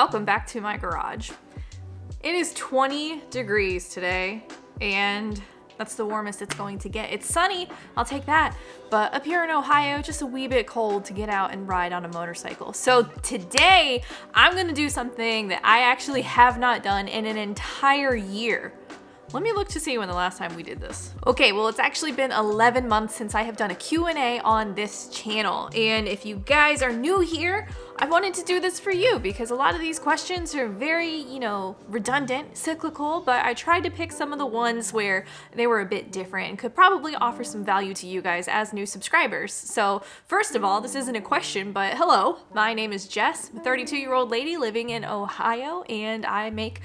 welcome back to my garage. It is 20 degrees today, and that's the warmest it's going to get. It's sunny, I'll take that, but up here in Ohio, just a wee bit cold to get out and ride on a motorcycle. So today, I'm gonna do something that I actually have not done in an entire year. Let me look to see when the last time we did this. Okay, well, it's actually been 11 months since I have done a Q&A on this channel. And if you guys are new here, I wanted to do this for you because a lot of these questions are very, redundant, cyclical, but I tried to pick some of the ones where they were a bit different and could probably offer some value to you guys as new subscribers. So first of all, this isn't a question, but hello, my name is Jess. I'm a 32-year-old lady living in Ohio, and I make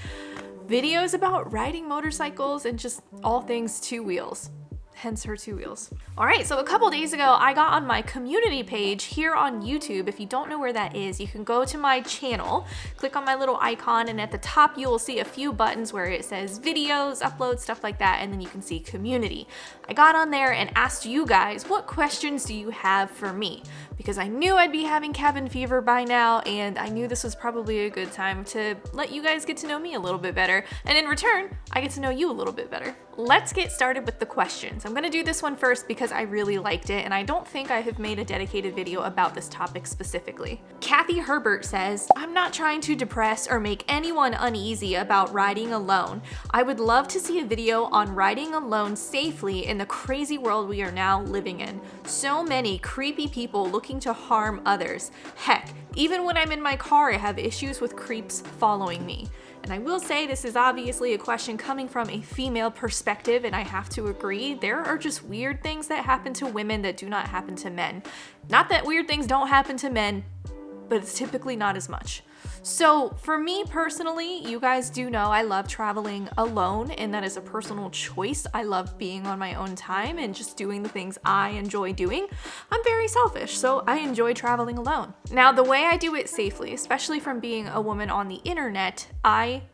videos about riding motorcycles and just all things two wheels. Hence her two wheels. All right, so a couple days ago, I got on my community page here on YouTube. If you don't know where that is, you can go to my channel, click on my little icon, and at the top, you will see a few buttons where it says videos, upload, stuff like that, and then you can see community. I got on there and asked you guys, what questions do you have for me? Because I knew I'd be having cabin fever by now, and I knew this was probably a good time to let you guys get to know me a little bit better, and in return, I get to know you a little bit better. Let's get started with the questions. I'm gonna do this one first because I really liked it, and I don't think I have made a dedicated video about this topic specifically. Kathy Herbert says, I'm not trying to depress or make anyone uneasy about riding alone. I would love to see a video on riding alone safely in the crazy world we are now living in. So many creepy people looking to harm others. Heck, even when I'm in my car, I have issues with creeps following me. And I will say this is obviously a question coming from a female perspective, and I have to agree, there are just weird things that happen to women that do not happen to men. Not that weird things don't happen to men, but it's typically not as much. So for me personally, you guys do know I love traveling alone, and that is a personal choice. I love being on my own time and just doing the things I enjoy doing. I'm very selfish, so I enjoy traveling alone. Now, the way I do it safely, especially from being a woman on the internet,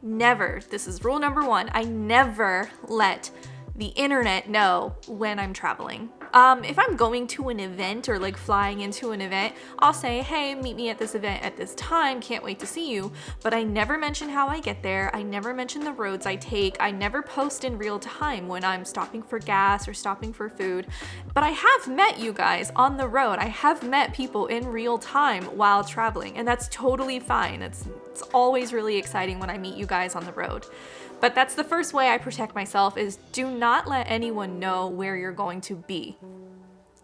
this is rule number one, I never let the internet know when I'm traveling. If I'm going to an event or like flying into an event, I'll say, hey, meet me at this event at this time, can't wait to see you. But I never mention how I get there. I never mention the roads I take. I never post in real time when I'm stopping for gas or stopping for food. But I have met you guys on the road. I have met people in real time while traveling, and that's totally fine. It's always really exciting when I meet you guys on the road. But that's the first way I protect myself, is do not let anyone know where you're going to be.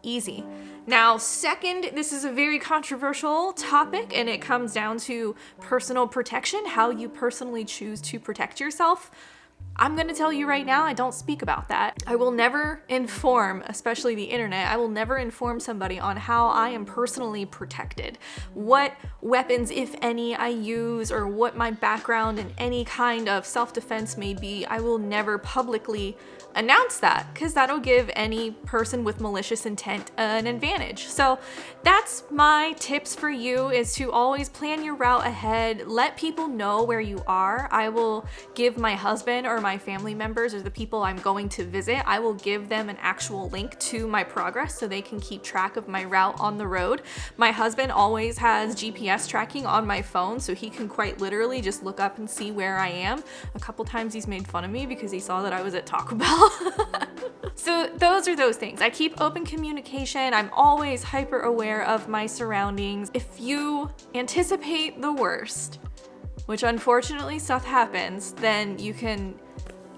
Easy. Now, second, this is a very controversial topic, and it comes down to personal protection, how you personally choose to protect yourself. I'm gonna tell you right now, I don't speak about that. I will never inform, especially the internet, I will never inform somebody on how I am personally protected. What weapons, if any, I use, or what my background in any kind of self-defense may be. I will never publicly announce that, because that'll give any person with malicious intent an advantage. So that's my tips for you, is to always plan your route ahead. Let people know where you are. I will give my husband or my family members or the people I'm going to visit, I will give them an actual link to my progress so they can keep track of my route on the road. My husband always has GPS tracking on my phone, so he can quite literally just look up and see where I am. A couple times he's made fun of me because he saw that I was at Taco Bell. So those are those things. I keep open communication. I'm always hyper aware of my surroundings. If you anticipate the worst, which unfortunately stuff happens, then you can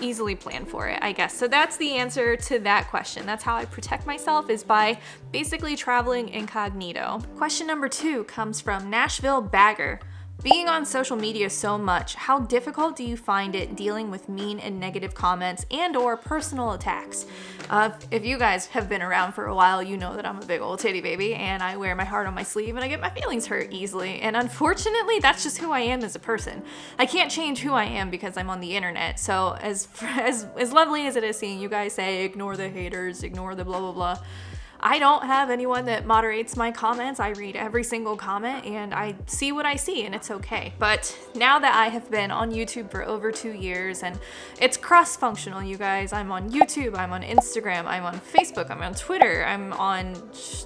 easily plan for it, I guess. So that's the answer to that question. That's how I protect myself, is by basically traveling incognito. Question number 2 comes from Nashville Bagger. Being on social media so much, how difficult do you find it dealing with mean and negative comments and or personal attacks? If you guys have been around for a while, you know that I'm a big old titty baby, and I wear my heart on my sleeve, and I get my feelings hurt easily. And unfortunately, that's just who I am as a person. I can't change who I am because I'm on the internet. So as lovely as it is seeing you guys say, ignore the haters, ignore the blah, blah, blah, I don't have anyone that moderates my comments. I read every single comment and I see what I see, and it's okay. But now that I have been on YouTube for over 2 years, and it's cross-functional, you guys. I'm on YouTube, I'm on Instagram, I'm on Facebook, I'm on Twitter, I'm on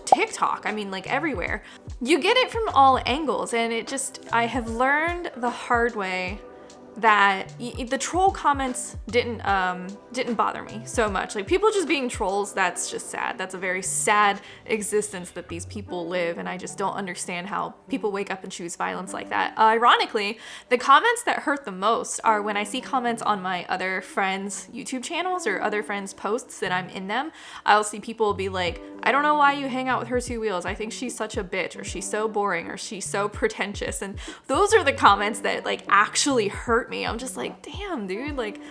TikTok. I mean, like everywhere. You get it from all angles, and I have learned the hard way that the troll comments didn't bother me so much. Like, people just being trolls, that's just sad. That's a very sad existence that these people live, and I just don't understand how people wake up and choose violence like that. Ironically, the comments that hurt the most are when I see comments on my other friends' YouTube channels or other friends' posts that I'm in them. I'll see people be like, I don't know why you hang out with her two wheels. I think she's such a bitch, or she's so boring, or she's so pretentious. And those are the comments that like actually hurt me. I'm just like, damn, dude, like,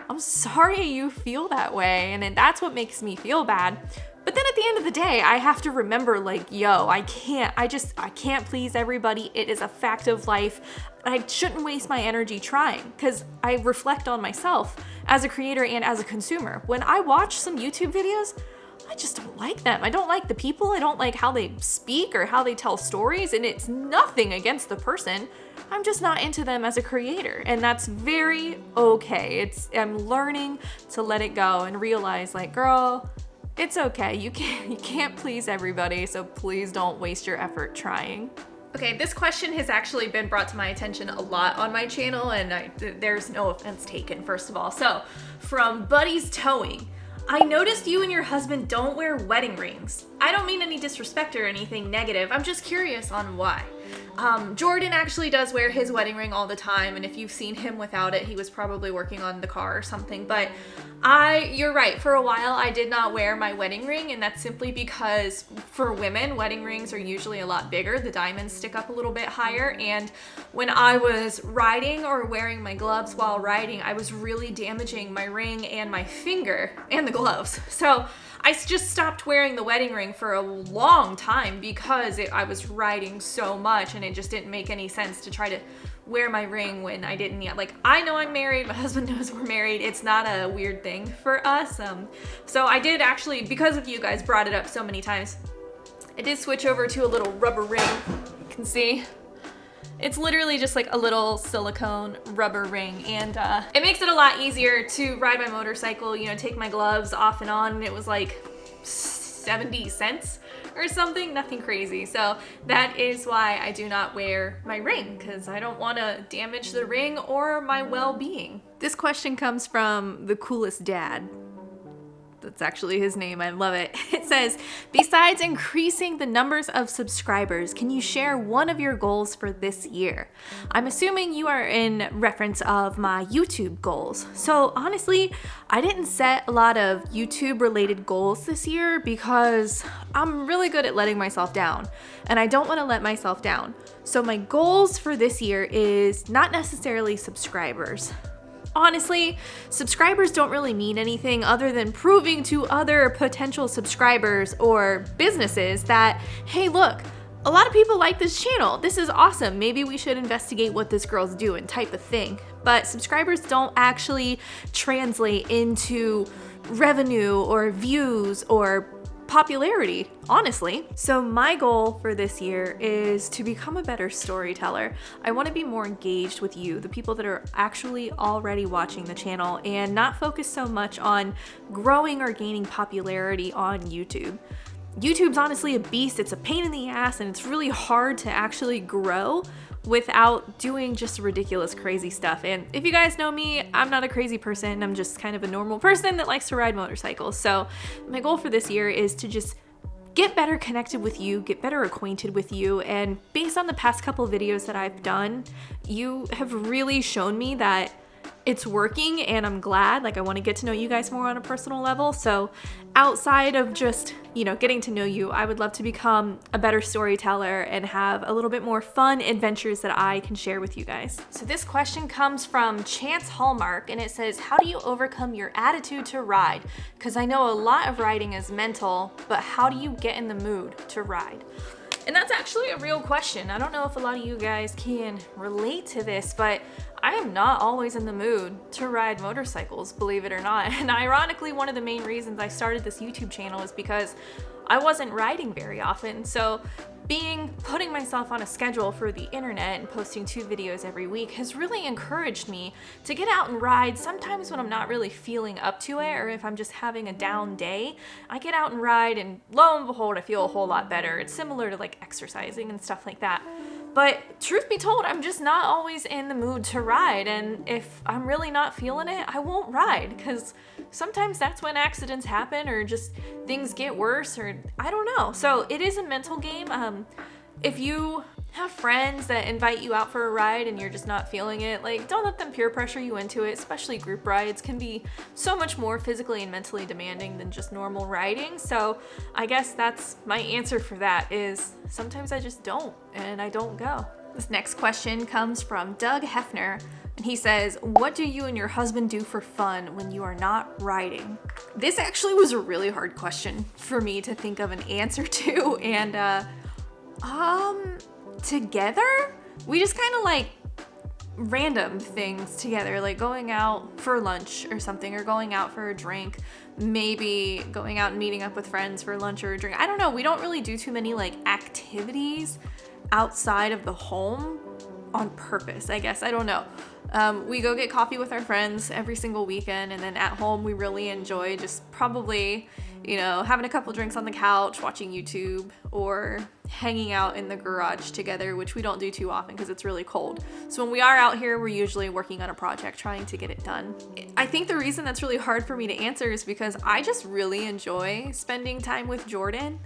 I'm sorry you feel that way. And that's what makes me feel bad. But then at the end of the day, I have to remember, like, yo, I can't please everybody. It is a fact of life. I shouldn't waste my energy trying, because I reflect on myself as a creator and as a consumer. When I watch some YouTube videos, I just don't like them. I don't like the people. I don't like how they speak or how they tell stories, and it's nothing against the person. I'm just not into them as a creator, and that's very okay. I'm learning to let it go and realize, like, girl, it's okay. You can't please everybody, so please don't waste your effort trying. Okay, this question has actually been brought to my attention a lot on my channel, and there's no offense taken, first of all. So, from Buddy's Towing. I noticed you and your husband don't wear wedding rings. I don't mean any disrespect or anything negative. I'm just curious on why. Jordan actually does wear his wedding ring all the time, and if you've seen him without it, he was probably working on the car or something. But you're right, for a while I did not wear my wedding ring, and that's simply because for women, wedding rings are usually a lot bigger. The diamonds stick up a little bit higher, and when I was riding or wearing my gloves while riding, I was really damaging my ring and my finger and the gloves. So I just stopped wearing the wedding ring for a long time because I was riding so much, and it just didn't make any sense to try to wear my ring when I didn't yet. Like, I know I'm married, my husband knows we're married. It's not a weird thing for us. So I did actually, because of you guys brought it up so many times, I did switch over to a little rubber ring. You can see. It's literally just like a little silicone rubber ring, and it makes it a lot easier to ride my motorcycle, you know, take my gloves off and on, and it was like 70 cents or something, nothing crazy. So that is why I do not wear my ring, because I don't want to damage the ring or my well-being. This question comes from the coolest dad. That's actually his name. I love it. It says, besides increasing the numbers of subscribers, can you share one of your goals for this year? I'm assuming you are in reference of my YouTube goals. So honestly, I didn't set a lot of YouTube related goals this year because I'm really good at letting myself down, and I don't want to let myself down. So my goals for this year is not necessarily subscribers. Honestly, subscribers don't really mean anything other than proving to other potential subscribers or businesses that, hey, look, a lot of people like this channel. This is awesome. Maybe we should investigate what this girl's doing, type of thing. But subscribers don't actually translate into revenue or views or popularity, honestly. So my goal for this year is to become a better storyteller. I want to be more engaged with you, the people that are actually already watching the channel, and not focus so much on growing or gaining popularity on YouTube. YouTube's honestly a beast. It's a pain in the ass, and it's really hard to actually grow without doing just ridiculous, crazy stuff. And if you guys know me, I'm not a crazy person. I'm just kind of a normal person that likes to ride motorcycles. So my goal for this year is to just get better connected with you, get better acquainted with you. And based on the past couple videos that I've done, you have really shown me that it's working, and I'm glad. Like, I want to get to know you guys more on a personal level. So outside of just, you know, getting to know you, I would love to become a better storyteller and have a little bit more fun adventures that I can share with you guys. So this question comes from Chance Hallmark, and it says, how do you overcome your attitude to ride? Because I know a lot of riding is mental, but how do you get in the mood to ride? And that's actually a real question. I don't know if a lot of you guys can relate to this, but I am not always in the mood to ride motorcycles, believe it or not. And ironically, one of the main reasons I started this YouTube channel is because I wasn't riding very often. So putting myself on a schedule for the internet and posting 2 videos every week has really encouraged me to get out and ride sometimes when I'm not really feeling up to it, or if I'm just having a down day. I get out and ride, and lo and behold, I feel a whole lot better. It's similar to like exercising and stuff like that. But truth be told, I'm just not always in the mood to ride, and if I'm really not feeling it, I won't ride, because sometimes that's when accidents happen or just things get worse, or I don't know. So it is a mental game. If you have friends that invite you out for a ride and you're just not feeling it, like, don't let them peer pressure you into it. Especially group rides can be so much more physically and mentally demanding than just normal riding. So I guess that's my answer for that, is sometimes I just don't, and I don't go. This next question comes from Doug Hefner, and he says, what do you and your husband do for fun when you are not riding? This actually was a really hard question for me to think of an answer to, and together, we just kind of like random things together, like going out for lunch or something, or going out for a drink, maybe going out and meeting up with friends for lunch or a drink. I don't know. We don't really do too many like activities outside of the home on purpose, I guess. I don't know. We go get coffee with our friends every single weekend, and then at home we really enjoy just probably, having a couple drinks on the couch, watching YouTube, or hanging out in the garage together, which we don't do too often because it's really cold. So when we are out here, we're usually working on a project, trying to get it done. I think the reason that's really hard for me to answer is because I just really enjoy spending time with Jordan.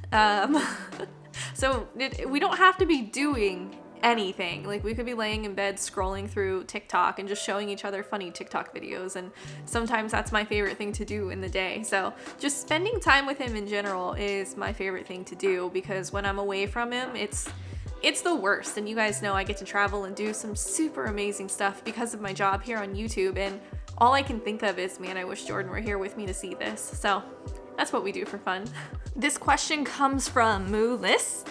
So we don't have to be doing anything. Like, we could be laying in bed scrolling through TikTok and just showing each other funny TikTok videos, and sometimes that's my favorite thing to do in the day. So just spending time with him in general is my favorite thing to do, because when I'm away from him, it's the worst. And you guys know I get to travel and do some super amazing stuff because of my job here on YouTube, and all I can think of is, man, I wish Jordan were here with me to see this. So that's what we do for fun. This question comes from Moolis.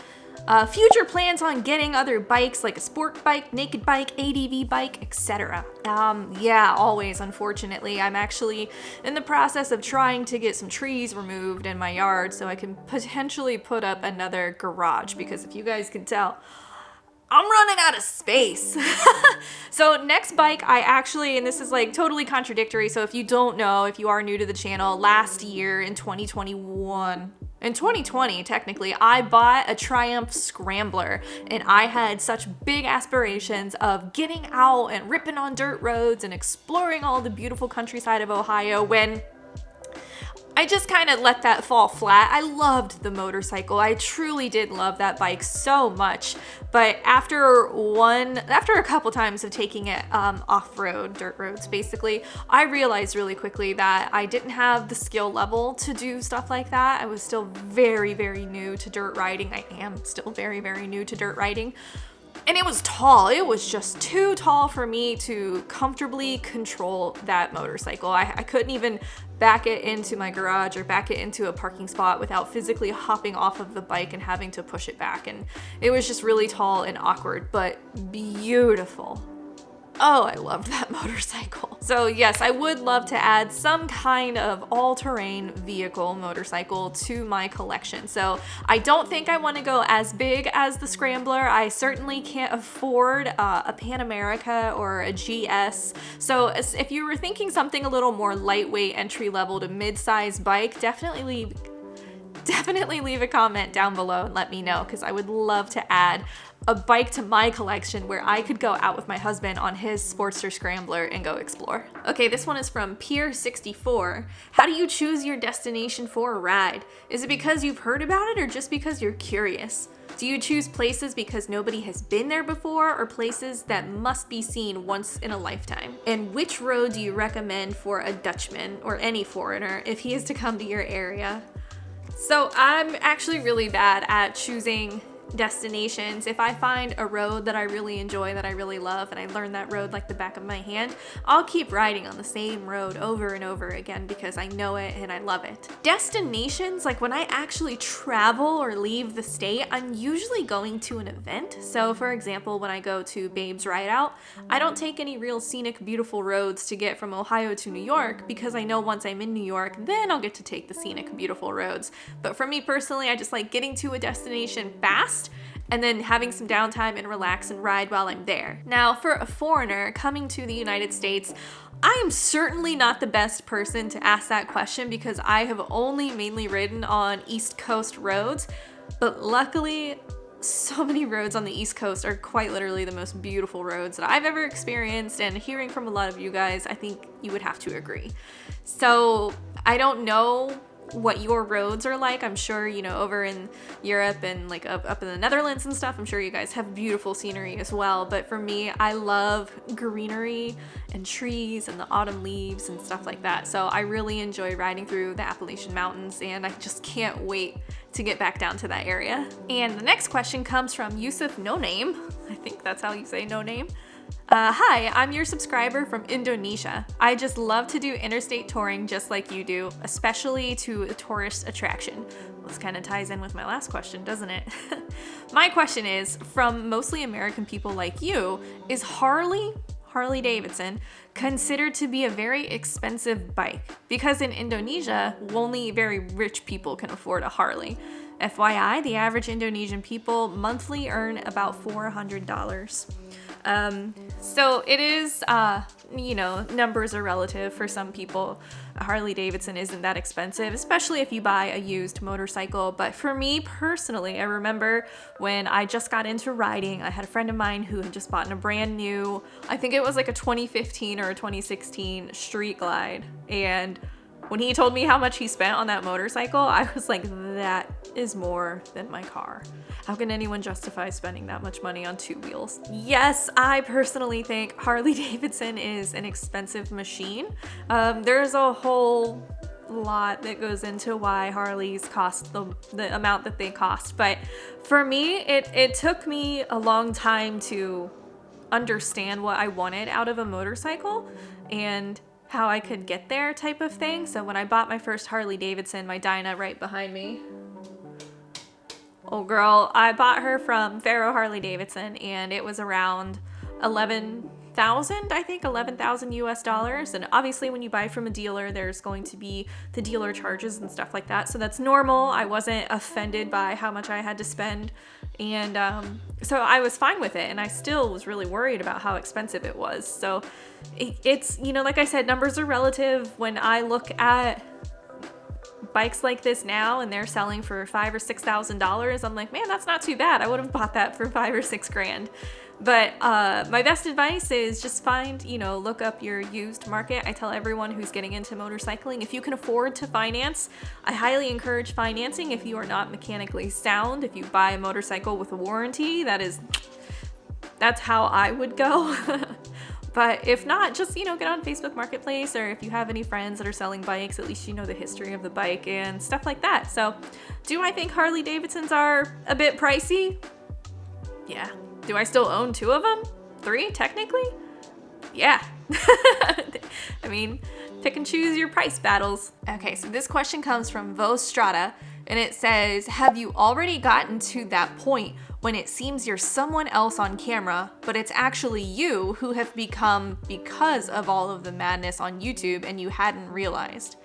Future plans on getting other bikes, like a sport bike, naked bike, ADV bike, etc. Yeah, always, unfortunately. I'm actually in the process of trying to get some trees removed in my yard so I can potentially put up another garage, because if you guys can tell, I'm running out of space. So next bike, I actually, and this is like totally contradictory, so if you don't know, if you are new to the channel, last year in 2020, technically, I bought a Triumph Scrambler, and I had such big aspirations of getting out and ripping on dirt roads and exploring all the beautiful countryside of Ohio, when I just kind of let that fall flat. I loved the motorcycle. I truly did love that bike so much. But after a couple times of taking it off-road, dirt roads basically, I realized really quickly that I didn't have the skill level to do stuff like that. I was still very, very new to dirt riding. I am still very, very new to dirt riding. And it was tall. It was just too tall for me to comfortably control that motorcycle. I couldn't even back it into my garage or back it into a parking spot without physically hopping off of the bike and having to push it back. And it was just really tall and awkward, but beautiful. Oh, I loved that motorcycle. So yes, I would love to add some kind of all-terrain vehicle motorcycle to my collection. So I don't think I want to go as big as the Scrambler. I certainly can't afford a Pan America or a GS. So if you were thinking something a little more lightweight, entry-level to mid-size bike, definitely leave a comment down below and let me know, because I would love to add a bike to my collection where I could go out with my husband on his Sportster Scrambler and go explore. Okay, this one is from Pier64. How do you choose your destination for a ride? Is it because you've heard about it, or just because you're curious? Do you choose places because nobody has been there before, or places that must be seen once in a lifetime? And which road do you recommend for a Dutchman or any foreigner if he is to come to your area? So I'm actually really bad at choosing destinations, if I find a road that I really enjoy, that I really love, and I learn that road like the back of my hand, I'll keep riding on the same road over and over again because I know it and I love it. Destinations, like when I actually travel or leave the state, I'm usually going to an event. So for example, when I go to Babe's Ride Out, I don't take any real scenic, beautiful roads to get from Ohio to New York because I know once I'm in New York, then I'll get to take the scenic, beautiful roads. But for me personally, I just like getting to a destination fast and then having some downtime and relax and ride while I'm there. Now, for a foreigner coming to the United States, I am certainly not the best person to ask that question because I have only mainly ridden on East Coast roads, but luckily, so many roads on the East Coast are quite literally the most beautiful roads that I've ever experienced, and hearing from a lot of you guys, I think you would have to agree. So I don't know what your roads are like. I'm sure, you know, over in Europe and like up in the Netherlands and stuff, I'm sure you guys have beautiful scenery as well. But for me, I love greenery and trees and the autumn leaves and stuff like that. So I really enjoy riding through the Appalachian Mountains, and I just can't wait to get back down to that area. And the next question comes from Yusuf No Name. I think that's how you say no name. Hi, I'm your subscriber from Indonesia. I just love to do interstate touring just like you do, especially to a tourist attraction. This kind of ties in with my last question, doesn't it? My question is, from mostly American people like you, is Harley Davidson considered to be a very expensive bike? Because in Indonesia, only very rich people can afford a Harley. FYI, the average Indonesian people monthly earn about $400. So it is, you know, numbers are relative for some people. A Harley Davidson isn't that expensive, especially if you buy a used motorcycle. But for me personally, I remember when I just got into riding, I had a friend of mine who had just bought a brand new, I think it was like a 2015 or a 2016 Street Glide. And when he told me how much he spent on that motorcycle, I was like, that is more than my car. How can anyone justify spending that much money on two wheels? Yes, I personally think Harley Davidson is an expensive machine. There's a whole lot that goes into why Harleys cost the amount that they cost. But for me, it took me a long time to understand what I wanted out of a motorcycle and how I could get there type of thing. So when I bought my first Harley Davidson, my Dyna right behind me, oh girl, I bought her from Faro Harley Davidson, and it was around 11,000, I think, 11,000 US dollars. And obviously when you buy from a dealer, there's going to be the dealer charges and stuff like that. So that's normal. I wasn't offended by how much I had to spend. And so I was fine with it, and I still was really worried about how expensive it was. So it's, you know, like I said, numbers are relative. When I look at bikes like this now and they're selling for $5,000 or $6,000, I'm like, man, that's not too bad. I would have bought that for $5,000 or $6,000. But my best advice is just find, you know, look up your used market. I tell everyone who's getting into motorcycling, if you can afford to finance, I highly encourage financing. If you are not mechanically sound, if you buy a motorcycle with a warranty, that's how I would go. But if not, just, you know, get on Facebook Marketplace, or if you have any friends that are selling bikes, at least you know the history of the bike and stuff like that. So do I think Harley Davidsons are a bit pricey? Yeah. Do I still own 2 of them? 3, technically? Yeah. I mean, pick and choose your price battles. Okay, so this question comes from Vo Strata, and it says, have you already gotten to that point when it seems you're someone else on camera, but it's actually you who have become because of all of the madness on YouTube and you hadn't realized?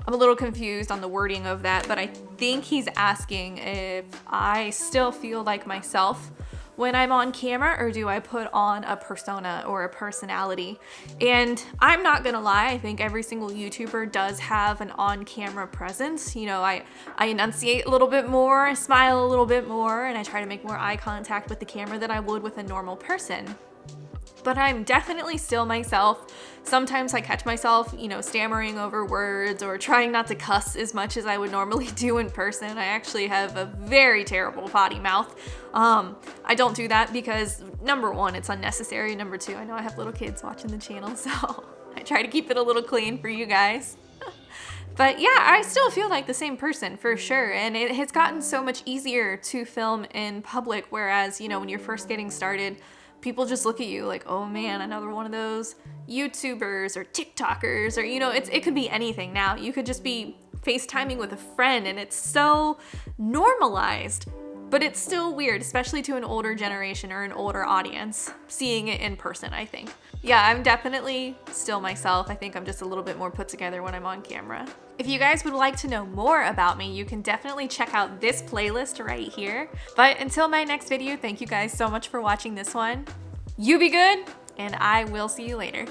I'm a little confused on the wording of that, but I think he's asking if I still feel like myself when I'm on camera, or do I put on a persona or a personality? And I'm not gonna lie, I think every single YouTuber does have an on-camera presence. You know, I enunciate a little bit more, I smile a little bit more, and I try to make more eye contact with the camera than I would with a normal person. But I'm definitely still myself. Sometimes I catch myself, you know, stammering over words or trying not to cuss as much as I would normally do in person. I actually have a very terrible potty mouth. I don't do that because, number 1, it's unnecessary. Number 2, I know I have little kids watching the channel, so I try to keep it a little clean for you guys. But yeah, I still feel like the same person for sure. And it has gotten so much easier to film in public. Whereas, you know, when you're first getting started, people just look at you like, oh man, another one of those YouTubers or TikTokers, or, you know, it could be anything now. You could just be FaceTiming with a friend and it's so normalized. But it's still weird, especially to an older generation or an older audience, seeing it in person, I think. Yeah, I'm definitely still myself. I think I'm just a little bit more put together when I'm on camera. If you guys would like to know more about me, you can definitely check out this playlist right here. But until my next video, thank you guys so much for watching this one. You be good, and I will see you later.